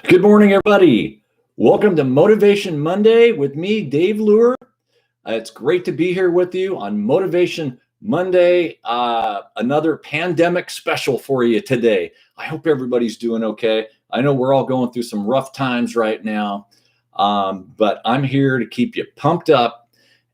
Good morning, everybody. Welcome to Motivation Monday with me, Dave Luer. It's great to be here with you on Motivation Monday. Another pandemic special for you today. I hope everybody's doing okay. I know we're all going through some rough times right now, but I'm here to keep you pumped up,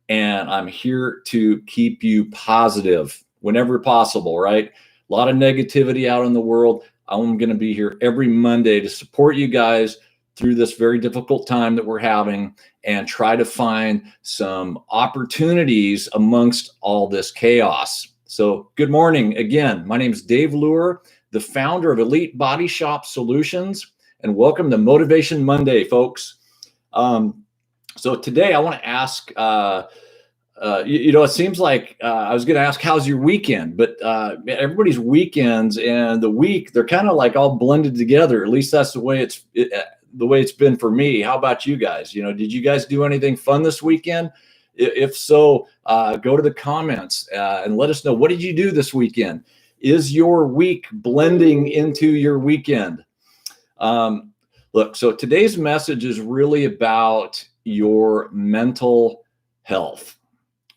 and I'm here to keep you positive whenever possible, right? A lot of negativity out in the world. I'm going to be here every Monday to support you guys through this very difficult time that we're having and try to find some opportunities amongst all this chaos. So good morning again. My name is Dave Luer, the founder of Elite Body Shop Solutions, and welcome to Motivation Monday, folks. So today I want to ask, it seems like I was going to ask, how's your weekend? But everybody's weekends and the week, they're kind of like all blended together. At least that's the way it's been for me. How about you guys? Did you guys do anything fun this weekend? If so, go to the comments and let us know, what did you do this weekend? Is your week blending into your weekend? Look, so today's message is really about your mental health.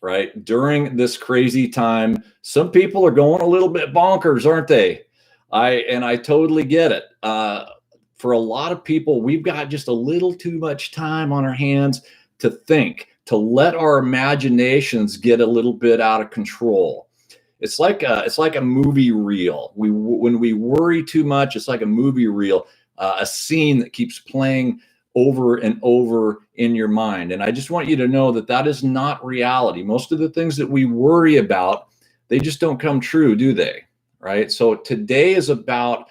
Right? During this crazy time, some people are going a little bit bonkers, aren't they? I totally get it. For a lot of people, we've got just a little too much time on our hands to think, to let our imaginations get a little bit out of control. It's like a movie reel. When we worry too much, it's like a movie reel, a scene that keeps playing over and over in your mind. And I just want you to know that that is not reality. Most of the things that we worry about, they just don't come true, do they? Right? So today is about,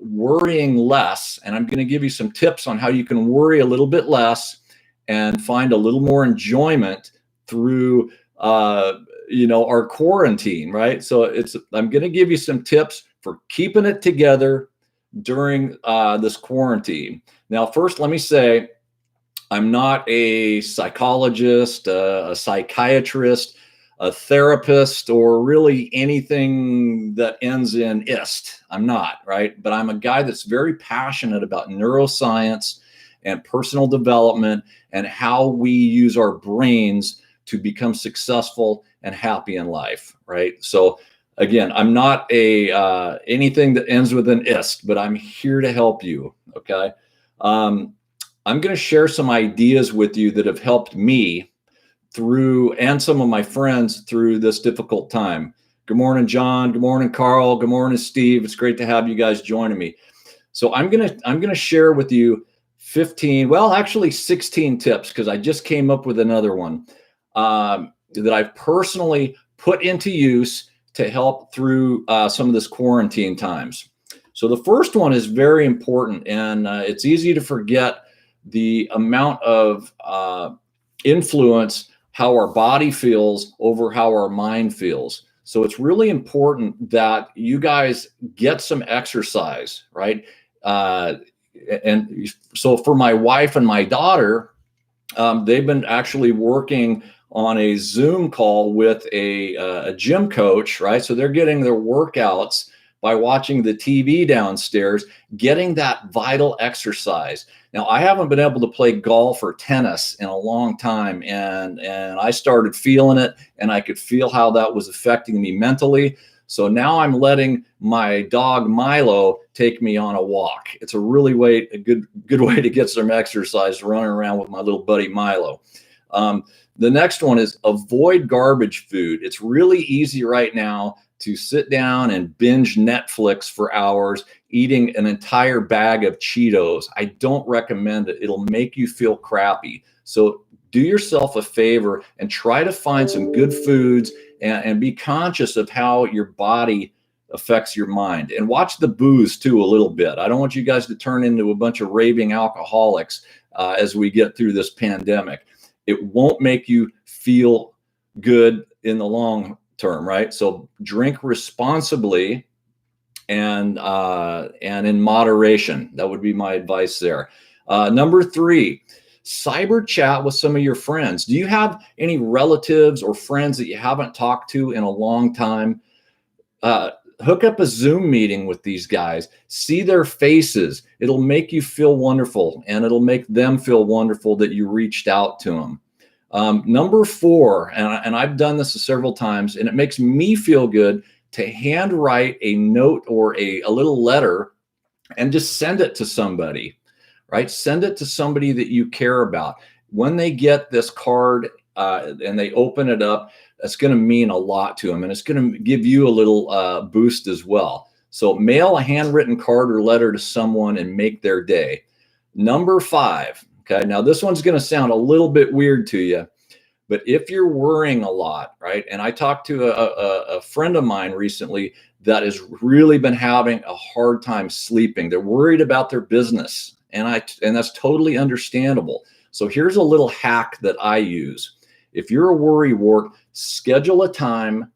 worrying less. And I'm going to give you some tips on how you can worry a little bit less and find a little more enjoyment through, our quarantine, right? So I'm going to give you some tips for keeping it together during this quarantine. Now, first, let me say, I'm not a psychologist, a psychiatrist, a therapist, or really anything that ends in ist. I'm not, right? But I'm a guy that's very passionate about neuroscience and personal development and how we use our brains to become successful and happy in life, right? So again, I'm not anything that ends with an ist, but I'm here to help you, okay? I'm going to share some ideas with you that have helped me through, and some of my friends through this difficult time. Good morning, John. Good morning, Carl. Good morning, Steve. It's great to have you guys joining me. So I'm going to share with you 16 tips, because I just came up with another one that I've personally put into use to help through some of this quarantine times. So the first one is very important, and it's easy to forget the amount of influence how our body feels over how our mind feels. So it's really important that you guys get some exercise, right? And so for my wife and my daughter, they've been actually working on a Zoom call with a gym coach, right? So they're getting their workouts by watching the TV downstairs, getting that vital exercise. Now, I haven't been able to play golf or tennis in a long time, and I started feeling it, and I could feel how that was affecting me mentally. So now I'm letting my dog Milo take me on a walk. It's a really a good way to get some exercise, running around with my little buddy Milo. The next one is avoid garbage food. It's really easy right now to sit down and binge Netflix for hours, eating an entire bag of Cheetos. I don't recommend it. It'll make you feel crappy. So do yourself a favor and try to find some good foods and be conscious of how your body affects your mind. And watch the booze too a little bit. I don't want you guys to turn into a bunch of raving alcoholics as we get through this pandemic. It won't make you feel good in the long term, right? So drink responsibly and in moderation. That would be my advice there. Number 3, cyber chat with some of your friends. Do you have any relatives or friends that you haven't talked to in a long time? hook up a Zoom meeting with these guys, see their faces. It'll make you feel wonderful, and it'll make them feel wonderful that you reached out to them. Number 4, and I've done this several times, and it makes me feel good to handwrite a note or a little letter and just send it to somebody, right? Send it to somebody that you care about. When they get this card and they open it up, it's going to mean a lot to them, and it's going to give you a little boost as well. So mail a handwritten card or letter to someone and make their day. Number 5, okay, now this one's going to sound a little bit weird to you, but if you're worrying a lot, right? And I talked to a friend of mine recently that has really been having a hard time sleeping. They're worried about their business, and that's totally understandable. So here's a little hack that I use. If you're a worrywart, schedule a time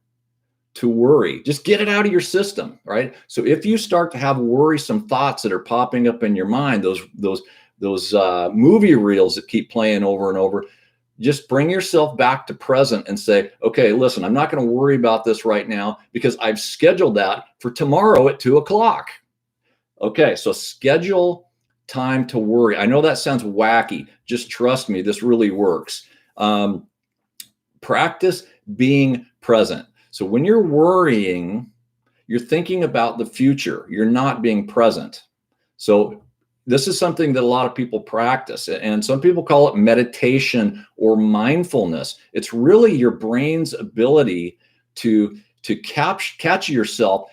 to worry. Just get it out of your system, right? So if you start to have worrisome thoughts that are popping up in your mind, those movie reels that keep playing over and over, just bring yourself back to present and say, okay, listen, I'm not going to worry about this right now because I've scheduled that for tomorrow at 2 o'clock. Okay, so schedule time to worry. I know that sounds wacky. Just trust me, this really works. Practice being present. So when you're worrying, you're thinking about the future. You're not being present. So this is something that a lot of people practice, and some people call it meditation or mindfulness. It's really your brain's ability to catch yourself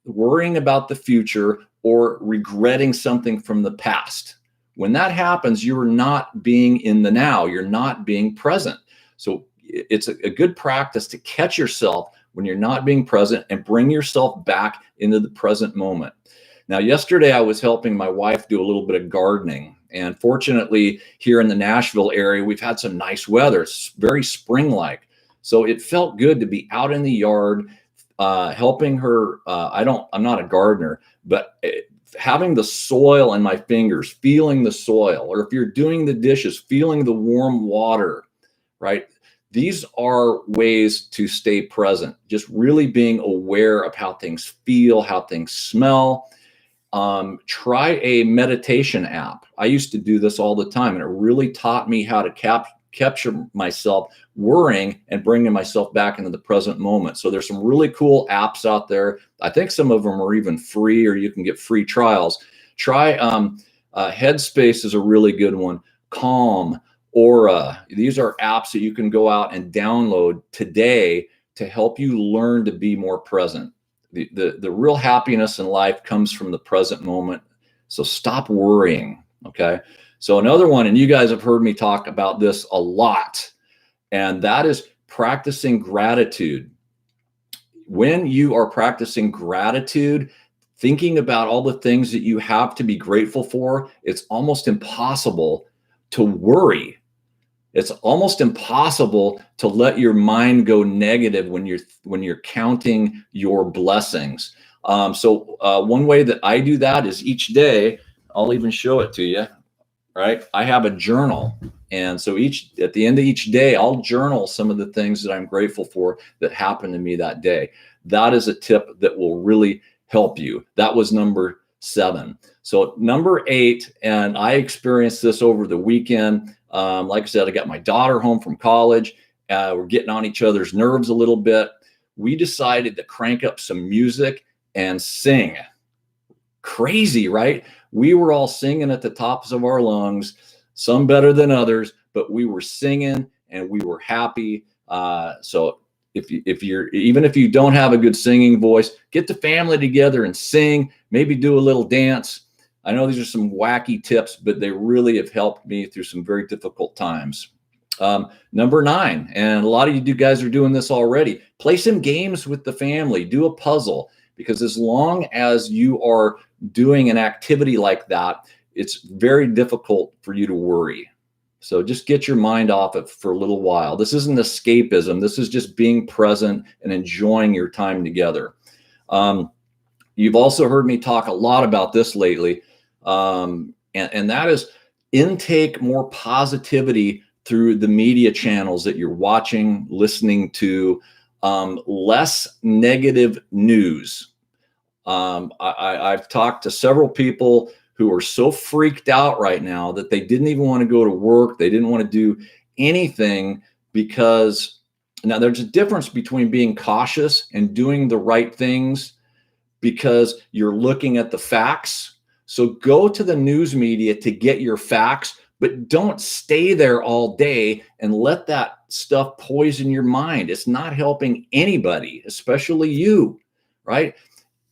worrying about the future or regretting something from the past. When that happens, you're not being in the now. You're not being present. So it's a good practice to catch yourself when you're not being present and bring yourself back into the present moment. Now, yesterday I was helping my wife do a little bit of gardening, and fortunately here in the Nashville area, we've had some nice weather. It's very spring-like. So it felt good to be out in the yard, helping her. I'm not a gardener, but having the soil in my fingers, feeling the soil, or if you're doing the dishes, feeling the warm water, right? These are ways to stay present, just really being aware of how things feel, how things smell. Try a meditation app. I used to do this all the time, and it really taught me how to capture myself worrying and bringing myself back into the present moment. So there's some really cool apps out there. I think some of them are even free, or you can get free trials. Try Headspace is a really good one. Calm, Aura. These are apps that you can go out and download today to help you learn to be more present. The real happiness in life comes from the present moment. So stop worrying, okay? So another one, and you guys have heard me talk about this a lot, and that is practicing gratitude. When you are practicing gratitude, thinking about all the things that you have to be grateful for, it's almost impossible to worry. It's almost impossible to let your mind go negative when you're counting your blessings. So one way that I do that is each day, I'll even show it to you, right? I have a journal. And so at the end of each day, I'll journal some of the things that I'm grateful for that happened to me that day. That is a tip that will really help you. That was number 7. So number 8, and I experienced this over the weekend. Like I said, I got my daughter home from college. We're getting on each other's nerves a little bit. We decided to crank up some music and sing. Crazy, right? We were all singing at the tops of our lungs, some better than others, but we were singing and we were happy. So if you don't have a good singing voice, get the family together and sing, maybe do a little dance. I know these are some wacky tips, but they really have helped me through some very difficult times. Number 9, and a lot of you guys are doing this already, play some games with the family, do a puzzle, because as long as you are doing an activity like that, it's very difficult for you to worry. So just get your mind off it for a little while. This isn't escapism. This is just being present and enjoying your time together. You've also heard me talk a lot about this lately, and that is intake more positivity through the media channels that you're watching, listening to. less negative news. I've talked to several people who are so freaked out right now that they didn't even want to go to work. They didn't want to do anything because now there's a difference between being cautious and doing the right things because you're looking at the facts. So go to the news media to get your facts, but don't stay there all day and let that stuff poison your mind. It's not helping anybody, especially you, right?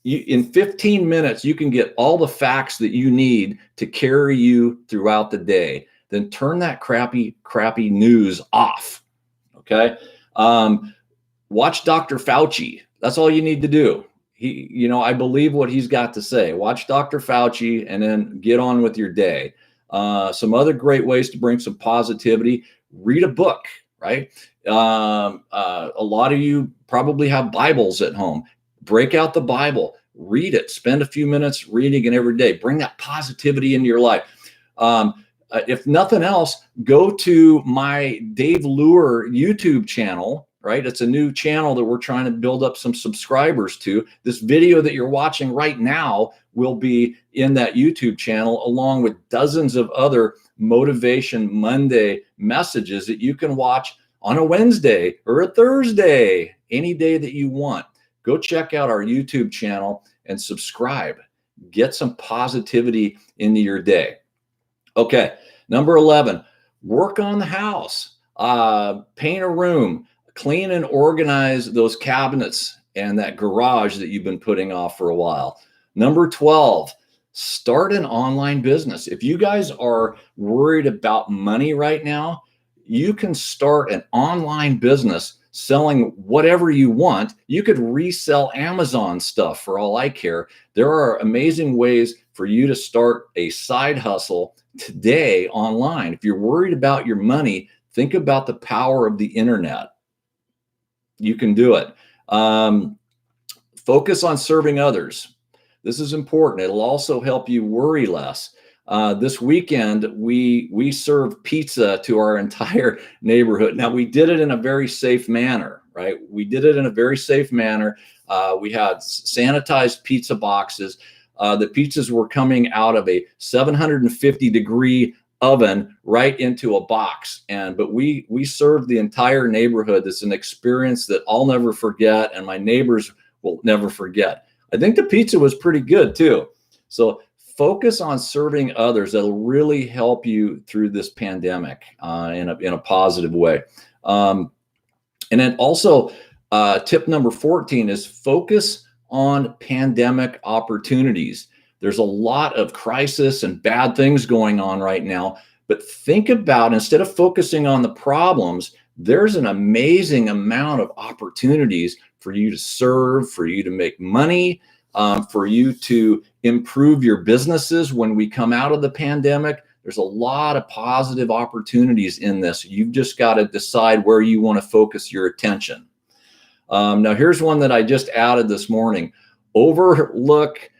In 15 minutes, you can get all the facts that you need to carry you throughout the day. Then turn that crappy news off, okay? Watch Dr. Fauci. That's all you need to do. I believe what he's got to say. Watch Dr. Fauci and then get on with your day. Some other great ways to bring some positivity. Read a book, right? A lot of you probably have Bibles at home. Break out the Bible, read it, spend a few minutes reading it every day. Bring that positivity into your life. If nothing else, go to my Dave Luer YouTube channel, right? It's a new channel that we're trying to build up some subscribers to. This video that you're watching right now will be in that YouTube channel, along with dozens of other Motivation Monday messages that you can watch on a Wednesday or a Thursday, any day that you want. Go check out our YouTube channel and subscribe. Get some positivity into your day. Okay, number 11, work on the house. Paint a room. Clean and organize those cabinets and that garage that you've been putting off for a while. Number 12, start an online business. If you guys are worried about money right now, you can start an online business selling whatever you want. You could resell Amazon stuff for all I care. There are amazing ways for you to start a side hustle today online. If you're worried about your money, think about the power of the internet. You can do it. Focus on serving others. This is important. It'll also help you worry less. This weekend, we served pizza to our entire neighborhood. Now, we did it in a very safe manner, right? We did it in a very safe manner. We had sanitized pizza boxes. The pizzas were coming out of a 750-degree oven right into a box. But we served the entire neighborhood. It's an experience that I'll never forget, and my neighbors will never forget. I think the pizza was pretty good too. So focus on serving others. That'll really help you through this pandemic in a positive way. And then also tip number 14 is focus on pandemic opportunities. There's a lot of crisis and bad things going on right now, but think about, instead of focusing on the problems, there's an amazing amount of opportunities for you to serve, for you to make money, for you to improve your businesses when we come out of the pandemic. There's a lot of positive opportunities in this. You've just got to decide where you want to focus your attention. Now, here's one that I just added this morning. Overlook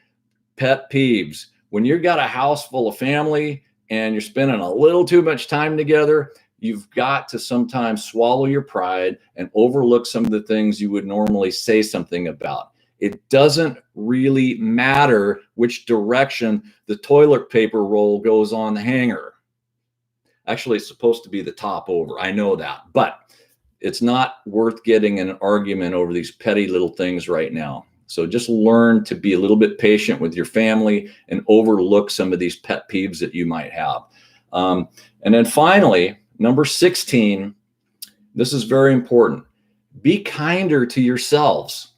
pet peeves. When you've got a house full of family and you're spending a little too much time together, you've got to sometimes swallow your pride and overlook some of the things you would normally say something about. It doesn't really matter which direction the toilet paper roll goes on the hanger. Actually, it's supposed to be the top over. I know that, but it's not worth getting in an argument over these petty little things right now. So just learn to be a little bit patient with your family and overlook some of these pet peeves that you might have. And then finally, number 16, this is very important. Be kinder to yourselves.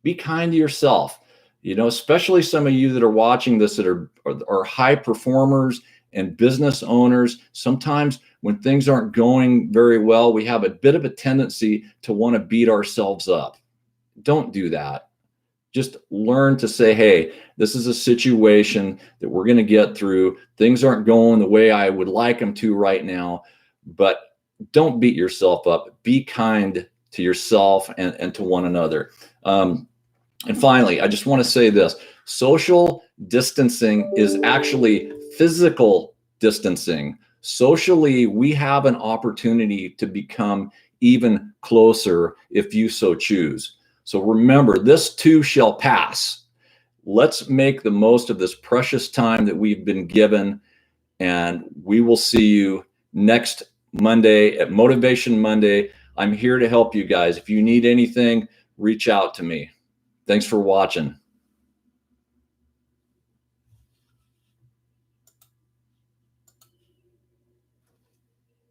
Be kind to yourself. You know, especially some of you that are watching this that are high performers and business owners. Sometimes when things aren't going very well, we have a bit of a tendency to want to beat ourselves up. Don't do that. Just learn to say, hey, this is a situation that we're going to get through. Things aren't going the way I would like them to right now, but don't beat yourself up. Be kind to yourself and to one another. And finally, I just want to say this. Social distancing is actually physical distancing. Socially, we have an opportunity to become even closer if you so choose. So remember, this too shall pass. Let's make the most of this precious time that we've been given, and we will see you next Monday at Motivation Monday. I'm here to help you guys. If you need anything, reach out to me. Thanks for watching.